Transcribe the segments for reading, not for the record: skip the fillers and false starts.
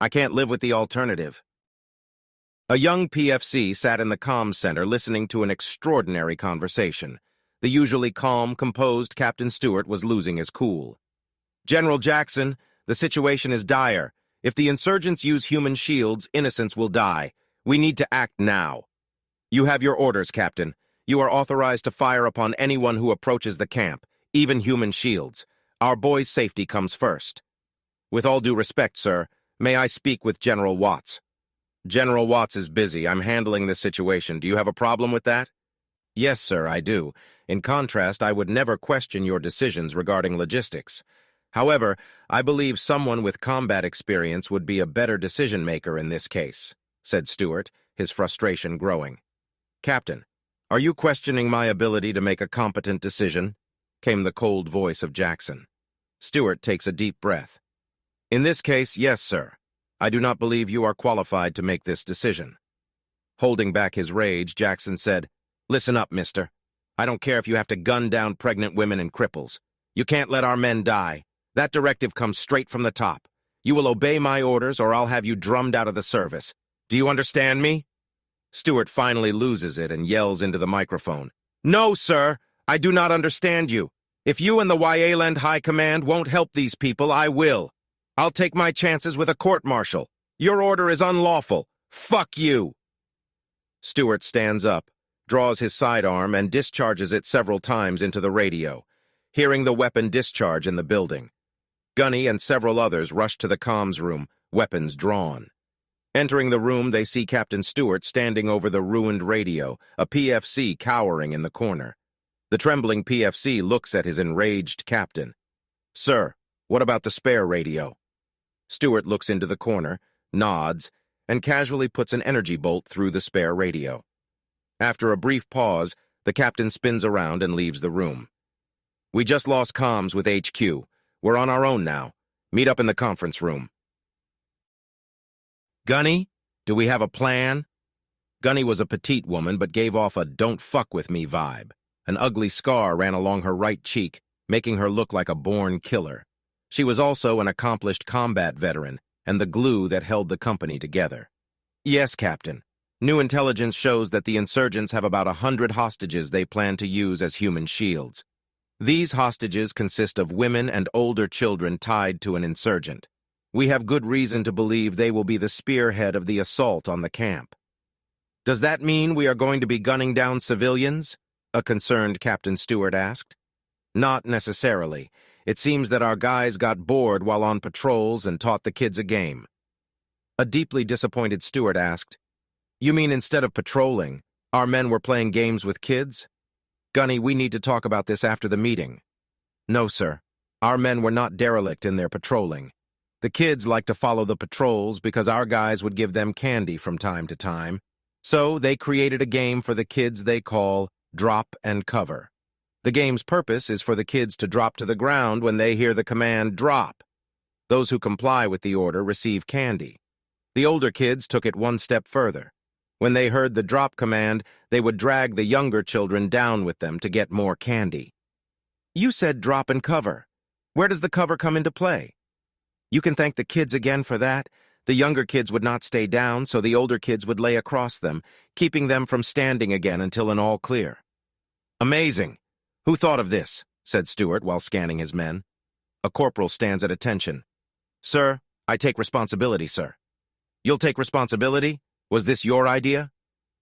I can't live with the alternative. A young PFC sat in the comms center listening to an extraordinary conversation. The usually calm, composed Captain Stewart was losing his cool. General Jackson, the situation is dire. If the insurgents use human shields, innocents will die. We need to act now. You have your orders, Captain. You are authorized to fire upon anyone who approaches the camp, even human shields. Our boys' safety comes first. With all due respect, sir, may I speak with General Watts? General Watts is busy. I'm handling this situation. Do you have a problem with that? Yes, sir, I do. In contrast, I would never question your decisions regarding logistics. However, I believe someone with combat experience would be a better decision-maker in this case, said Stewart, his frustration growing. Captain, are you questioning my ability to make a competent decision? Came the cold voice of Jackson. Stewart takes a deep breath. In this case, yes, sir. I do not believe you are qualified to make this decision. Holding back his rage, Jackson said, Listen up, mister. I don't care if you have to gun down pregnant women and cripples. You can't let our men die. That directive comes straight from the top. You will obey my orders or I'll have you drummed out of the service. Do you understand me? Stewart finally loses it and yells into the microphone. No, sir, I do not understand you. If you and the Wyeland High Command won't help these people, I will. I'll take my chances with a court-martial. Your order is unlawful. Fuck you! Stewart stands up, draws his sidearm, and discharges it several times into the radio, hearing the weapon discharge in the building. Gunny and several others rush to the comms room, weapons drawn. Entering the room, they see Captain Stewart standing over the ruined radio, a PFC cowering in the corner. The trembling PFC looks at his enraged captain. Sir, what about the spare radio? Stewart looks into the corner, nods, and casually puts an energy bolt through the spare radio. After a brief pause, the captain spins around and leaves the room. We just lost comms with HQ. We're on our own now. Meet up in the conference room. Gunny, do we have a plan? Gunny was a petite woman but gave off a don't fuck with me vibe. An ugly scar ran along her right cheek, making her look like a born killer. She was also an accomplished combat veteran and the glue that held the company together. Yes, Captain. New intelligence shows that the insurgents have about 100 hostages they plan to use as human shields. These hostages consist of women and older children tied to an insurgent. We have good reason to believe they will be the spearhead of the assault on the camp. Does that mean we are going to be gunning down civilians? A concerned Captain Stewart asked. Not necessarily. It seems that our guys got bored while on patrols and taught the kids a game. A deeply disappointed Stewart asked, You mean instead of patrolling, our men were playing games with kids? Gunny, we need to talk about this after the meeting. No, sir. Our men were not derelict in their patrolling. The kids like to follow the patrols because our guys would give them candy from time to time. So they created a game for the kids they call Drop and Cover. The game's purpose is for the kids to drop to the ground when they hear the command drop. Those who comply with the order receive candy. The older kids took it one step further. When they heard the drop command, they would drag the younger children down with them to get more candy. You said drop and cover. Where does the cover come into play? You can thank the kids again for that. The younger kids would not stay down, so the older kids would lay across them, keeping them from standing again until an all clear. Amazing. Who thought of this? Said Stewart while scanning his men. A corporal stands at attention. Sir, I take responsibility, sir. You'll take responsibility? Was this your idea?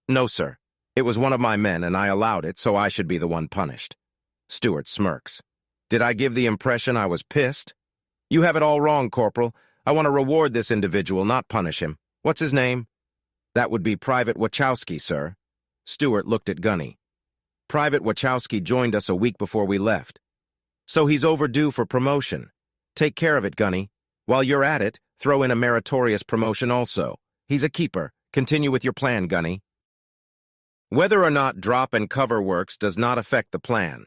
No, sir. It was one of my men, and I allowed it, so I should be the one punished. Stewart smirks. Did I give the impression I was pissed? You have it all wrong, Corporal. I want to reward this individual, not punish him. What's his name? That would be Private Wachowski, sir. Stewart looked at Gunny. Private Wachowski joined us a week before we left. So he's overdue for promotion. Take care of it, Gunny. While you're at it, throw in a meritorious promotion also. He's a keeper. Continue with your plan, Gunny. Whether or not drop and cover works does not affect the plan.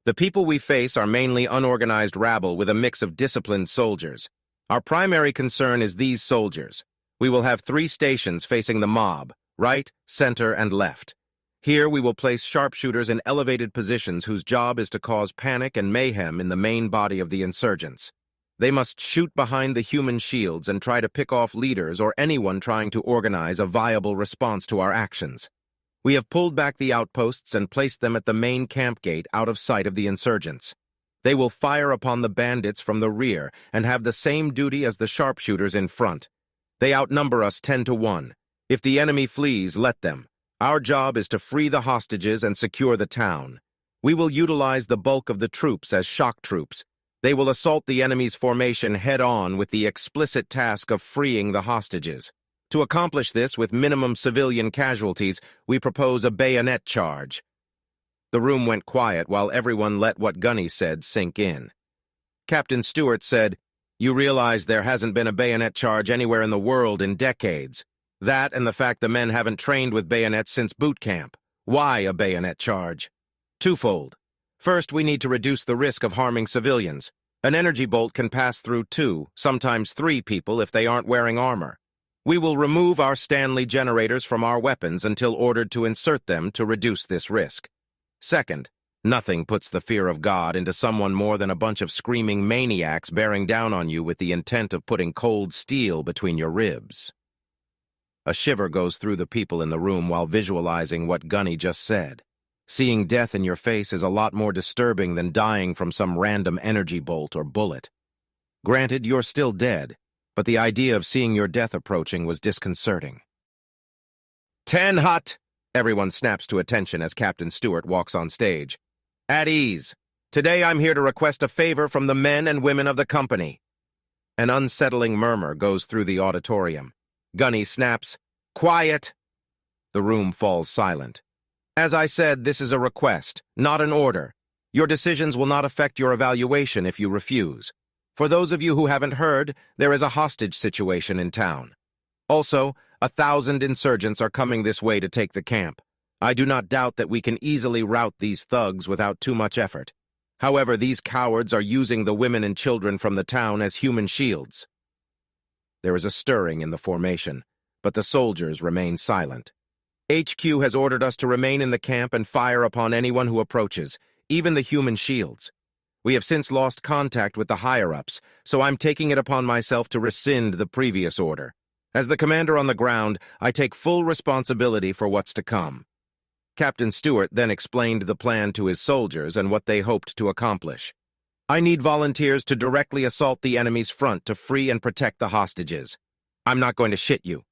The people we face are mainly unorganized rabble with a mix of disciplined soldiers. Our primary concern is these soldiers. We will have 3 stations facing the mob, right, center, and left. Here we will place sharpshooters in elevated positions whose job is to cause panic and mayhem in the main body of the insurgents. They must shoot behind the human shields and try to pick off leaders or anyone trying to organize a viable response to our actions. We have pulled back the outposts and placed them at the main camp gate out of sight of the insurgents. They will fire upon the bandits from the rear and have the same duty as the sharpshooters in front. They outnumber us 10-1. If the enemy flees, let them. Our job is to free the hostages and secure the town. We will utilize the bulk of the troops as shock troops. They will assault the enemy's formation head-on with the explicit task of freeing the hostages. To accomplish this with minimum civilian casualties, we propose a bayonet charge. The room went quiet while everyone let what Gunny said sink in. Captain Stewart said, "You realize there hasn't been a bayonet charge anywhere in the world in decades. That and the fact the men haven't trained with bayonets since boot camp. Why a bayonet charge?" Twofold. First, we need to reduce the risk of harming civilians. An energy bolt can pass through 2, sometimes 3 people if they aren't wearing armor. We will remove our Stanley generators from our weapons until ordered to insert them to reduce this risk. Second, nothing puts the fear of God into someone more than a bunch of screaming maniacs bearing down on you with the intent of putting cold steel between your ribs. A shiver goes through the people in the room while visualizing what Gunny just said. Seeing death in your face is a lot more disturbing than dying from some random energy bolt or bullet. Granted, you're still dead, but the idea of seeing your death approaching was disconcerting. 10 hut! Everyone snaps to attention as Captain Stewart walks on stage. At ease. Today I'm here to request a favor from the men and women of the company. An unsettling murmur goes through the auditorium. Gunny snaps, "Quiet!" The room falls silent. As I said, this is a request, not an order. Your decisions will not affect your evaluation if you refuse. For those of you who haven't heard, there is a hostage situation in town. Also, 1,000 insurgents are coming this way to take the camp. I do not doubt that we can easily rout these thugs without too much effort. However, these cowards are using the women and children from the town as human shields. There is a stirring in the formation, but the soldiers remain silent. HQ has ordered us to remain in the camp and fire upon anyone who approaches, even the human shields. We have since lost contact with the higher-ups, so I'm taking it upon myself to rescind the previous order. As the commander on the ground, I take full responsibility for what's to come. Captain Stewart then explained the plan to his soldiers and what they hoped to accomplish. I need volunteers to directly assault the enemy's front to free and protect the hostages. I'm not going to shit you.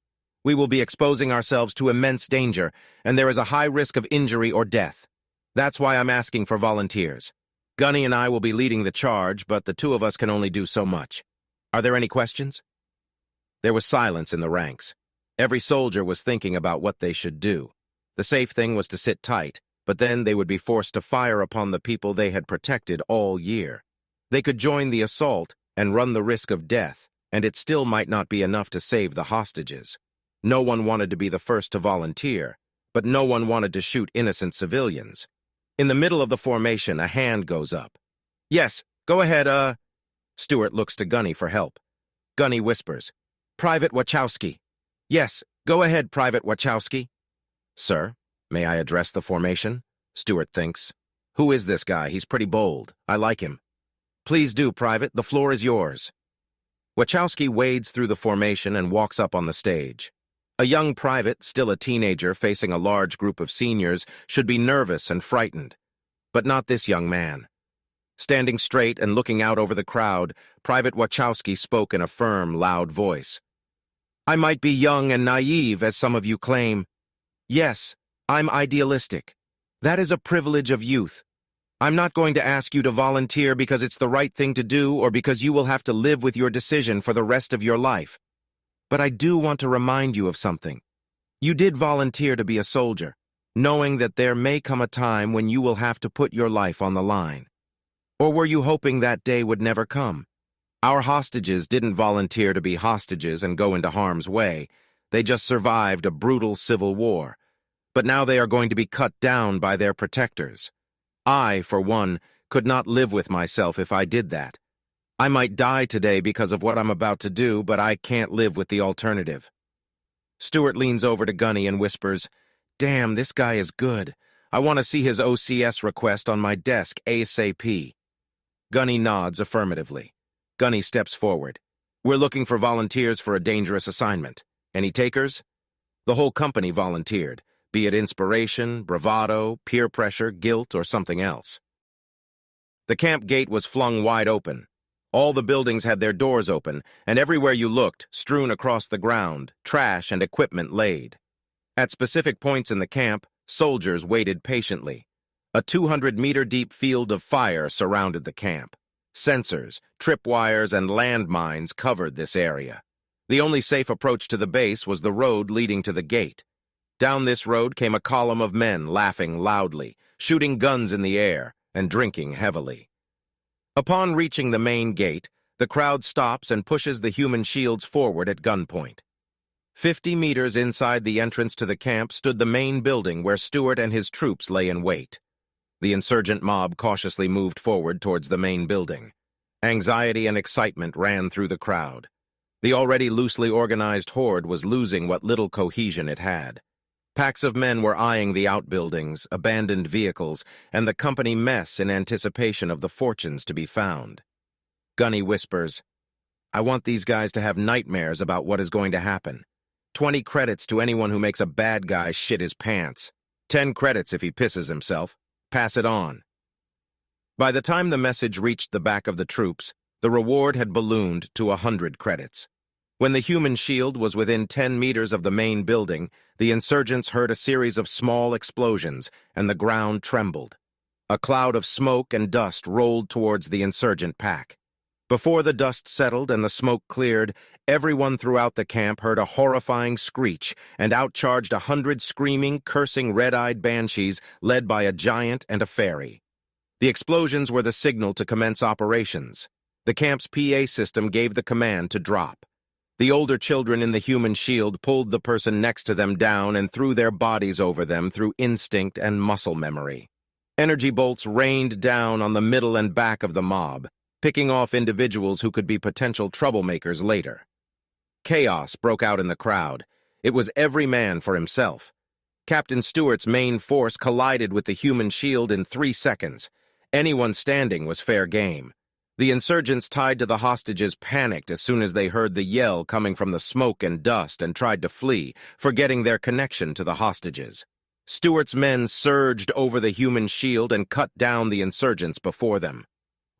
We will be exposing ourselves to immense danger, and there is a high risk of injury or death. That's why I'm asking for volunteers. Gunny and I will be leading the charge, but the two of us can only do so much. Are there any questions? There was silence in the ranks. Every soldier was thinking about what they should do. The safe thing was to sit tight, but then they would be forced to fire upon the people they had protected all year. They could join the assault and run the risk of death, and it still might not be enough to save the hostages. No one wanted to be the first to volunteer, but no one wanted to shoot innocent civilians. In the middle of the formation, a hand goes up. Yes, go ahead, Stewart looks to Gunny for help. Gunny whispers, Private Wachowski. Yes, go ahead, Private Wachowski. Sir, may I address the formation? Stewart thinks. Who is this guy? He's pretty bold. I like him. Please do, Private. The floor is yours. Wachowski wades through the formation and walks up on the stage. A young private, still a teenager facing a large group of seniors, should be nervous and frightened. But not this young man. Standing straight and looking out over the crowd, Private Wachowski spoke in a firm, loud voice. I might be young and naive, as some of you claim. Yes, I'm idealistic. That is a privilege of youth. I'm not going to ask you to volunteer because it's the right thing to do or because you will have to live with your decision for the rest of your life. But I do want to remind you of something. You did volunteer to be a soldier, knowing that there may come a time when you will have to put your life on the line. Or were you hoping that day would never come? Our hostages didn't volunteer to be hostages and go into harm's way. They just survived a brutal civil war. But now they are going to be cut down by their protectors. I, for one, could not live with myself if I did that. I might die today because of what I'm about to do, but I can't live with the alternative. Stewart leans over to Gunny and whispers, Damn, this guy is good. I want to see his OCS request on my desk ASAP. Gunny nods affirmatively. Gunny steps forward. We're looking for volunteers for a dangerous assignment. Any takers? The whole company volunteered, be it inspiration, bravado, peer pressure, guilt, or something else. The camp gate was flung wide open. All the buildings had their doors open, and everywhere you looked, strewn across the ground, trash and equipment laid. At specific points in the camp, soldiers waited patiently. A 200-meter-deep field of fire surrounded the camp. Sensors, tripwires, and landmines covered this area. The only safe approach to the base was the road leading to the gate. Down this road came a column of men laughing loudly, shooting guns in the air, and drinking heavily. Upon reaching the main gate, the crowd stops and pushes the human shields forward at gunpoint. 50 meters inside the entrance to the camp stood the main building where Stewart and his troops lay in wait. The insurgent mob cautiously moved forward towards the main building. Anxiety and excitement ran through the crowd. The already loosely organized horde was losing what little cohesion it had. Packs of men were eyeing the outbuildings, abandoned vehicles, and the company mess in anticipation of the fortunes to be found. Gunny whispers, I want these guys to have nightmares about what is going to happen. 20 credits to anyone who makes a bad guy shit his pants. 10 credits if he pisses himself. Pass it on. By the time the message reached the back of the troops, the reward had ballooned to 100 credits. When the human shield was within 10 meters of the main building, the insurgents heard a series of small explosions, and the ground trembled. A cloud of smoke and dust rolled towards the insurgent pack. Before the dust settled and the smoke cleared, everyone throughout the camp heard a horrifying screech, and out charged 100 screaming, cursing red-eyed banshees led by a giant and a fairy. The explosions were the signal to commence operations. The camp's PA system gave the command to drop. The older children in the human shield pulled the person next to them down and threw their bodies over them through instinct and muscle memory. Energy bolts rained down on the middle and back of the mob, picking off individuals who could be potential troublemakers later. Chaos broke out in the crowd. It was every man for himself. Captain Stewart's main force collided with the human shield in 3 seconds. Anyone standing was fair game. The insurgents tied to the hostages panicked as soon as they heard the yell coming from the smoke and dust and tried to flee, forgetting their connection to the hostages. Stewart's men surged over the human shield and cut down the insurgents before them.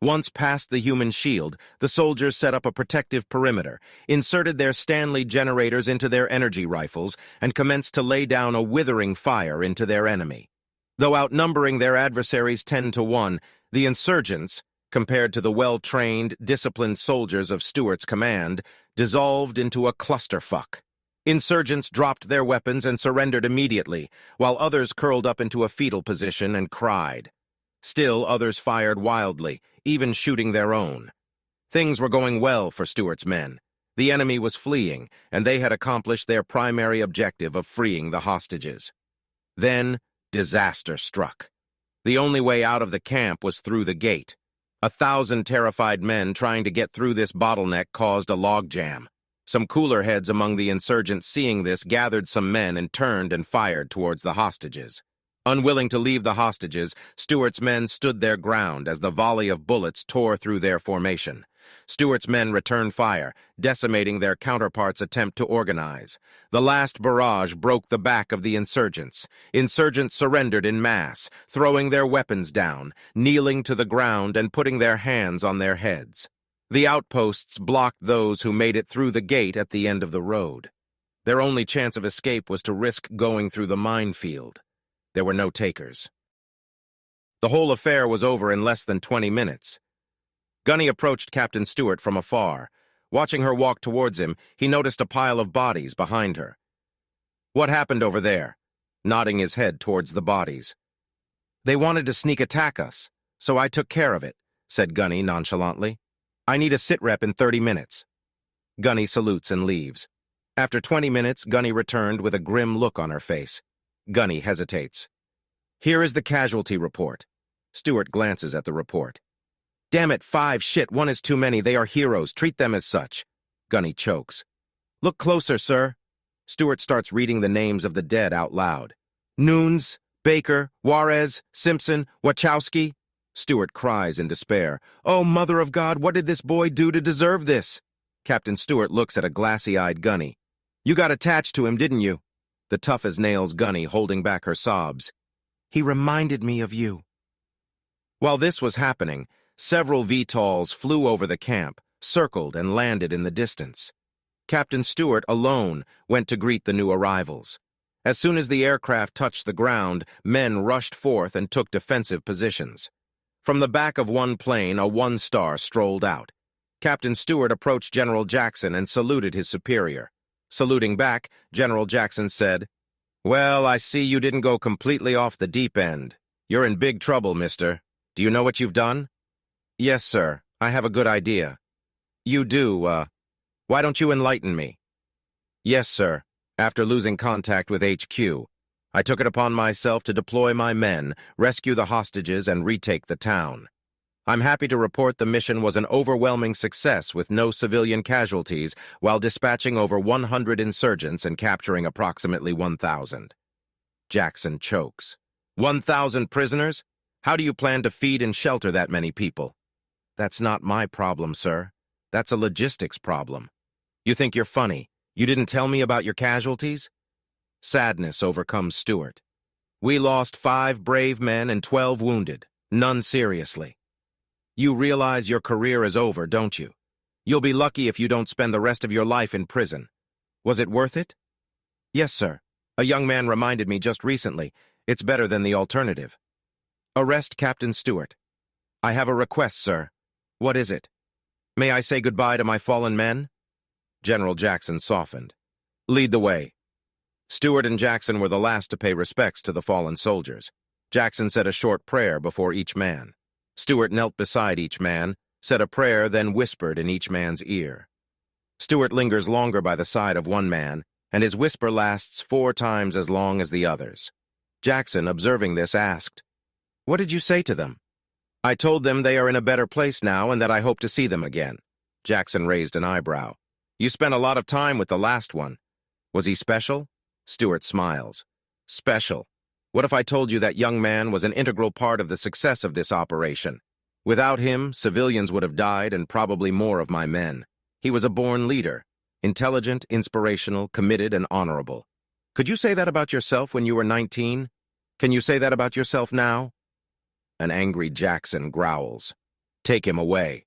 Once past the human shield, the soldiers set up a protective perimeter, inserted their Stanley generators into their energy rifles, and commenced to lay down a withering fire into their enemy. Though outnumbering their adversaries 10-1, the insurgents, compared to the well-trained, disciplined soldiers of Stewart's command, dissolved into a clusterfuck. Insurgents dropped their weapons and surrendered immediately, while others curled up into a fetal position and cried. Still, others fired wildly, even shooting their own. Things were going well for Stewart's men. The enemy was fleeing, and they had accomplished their primary objective of freeing the hostages. Then, disaster struck. The only way out of the camp was through the gate. 1,000 terrified men trying to get through this bottleneck caused a logjam. Some cooler heads among the insurgents seeing this gathered some men and turned and fired towards the hostages. Unwilling to leave the hostages, Stewart's men stood their ground as the volley of bullets tore through their formation. Stewart's men returned fire, decimating their counterparts' attempt to organize. The last barrage broke the back of the insurgents. Insurgents surrendered in mass, throwing their weapons down, kneeling to the ground and putting their hands on their heads. The outposts blocked those who made it through the gate at the end of the road. Their only chance of escape was to risk going through the minefield. There were no takers. The whole affair was over in less than 20 minutes. Gunny approached Captain Stewart from afar. Watching her walk towards him, he noticed a pile of bodies behind her. "What happened over there?" Nodding his head towards the bodies. "They wanted to sneak attack us, so I took care of it," said Gunny nonchalantly. "I need a sitrep in 30 minutes. Gunny salutes and leaves. After 20 minutes, Gunny returned with a grim look on her face. Gunny hesitates. "Here is the casualty report." Stewart glances at the report. "Damn it, 5, shit, 1 is too many. They are heroes. Treat them as such." Gunny chokes. "Look closer, sir." Stewart starts reading the names of the dead out loud. "Nunes, Baker, Juarez, Simpson, Wachowski." Stewart cries in despair. "Oh, Mother of God, what did this boy do to deserve this?" Captain Stewart looks at a glassy-eyed Gunny. "You got attached to him, didn't you?" The tough-as-nails Gunny holding back her sobs. "He reminded me of you." While this was happening, several VTOLs flew over the camp, circled and landed in the distance. Captain Stewart alone went to greet the new arrivals. As soon as the aircraft touched the ground, men rushed forth and took defensive positions. From the back of one plane, a one-star strolled out. Captain Stewart approached General Jackson and saluted his superior. Saluting back, General Jackson said, "Well, I see you didn't go completely off the deep end. You're in big trouble, mister. Do you know what you've done?" "Yes, sir. I have a good idea." "You do, why don't you enlighten me?" "Yes, sir. After losing contact with HQ, I took it upon myself to deploy my men, rescue the hostages, and retake the town. I'm happy to report the mission was an overwhelming success with no civilian casualties while dispatching over 100 insurgents and capturing approximately 1,000. Jackson chokes. 1,000 prisoners? How do you plan to feed and shelter that many people? That's not my problem, sir. That's a logistics problem. You think you're funny? You didn't tell me about your casualties? Sadness overcomes Stewart. We lost 5 brave men and 12 wounded, none seriously. You realize your career is over, don't you? You'll be lucky if you don't spend the rest of your life in prison. Was it worth it? Yes, sir. A young man reminded me just recently. It's better than the alternative. Arrest Captain Stewart. I have a request, sir. What is it? May I say goodbye to my fallen men? General Jackson softened. Lead the way. Stewart and Jackson were the last to pay respects to the fallen soldiers. Jackson said a short prayer before each man. Stewart knelt beside each man, said a prayer, then whispered in each man's ear. Stewart lingers longer by the side of one man, and his whisper lasts 4 times as long as the others. Jackson, observing this, asked, "What did you say to them?" "I told them they are in a better place now and that I hope to see them again." Jackson raised an eyebrow. "You spent a lot of time with the last one. Was he special?" Stewart smiles. "Special. What if I told you that young man was an integral part of the success of this operation? Without him, civilians would have died and probably more of my men. He was a born leader, intelligent, inspirational, committed, and honorable. Could you say that about yourself when you were 19? Can you say that about yourself now?" An angry Jackson growls. "Take him away."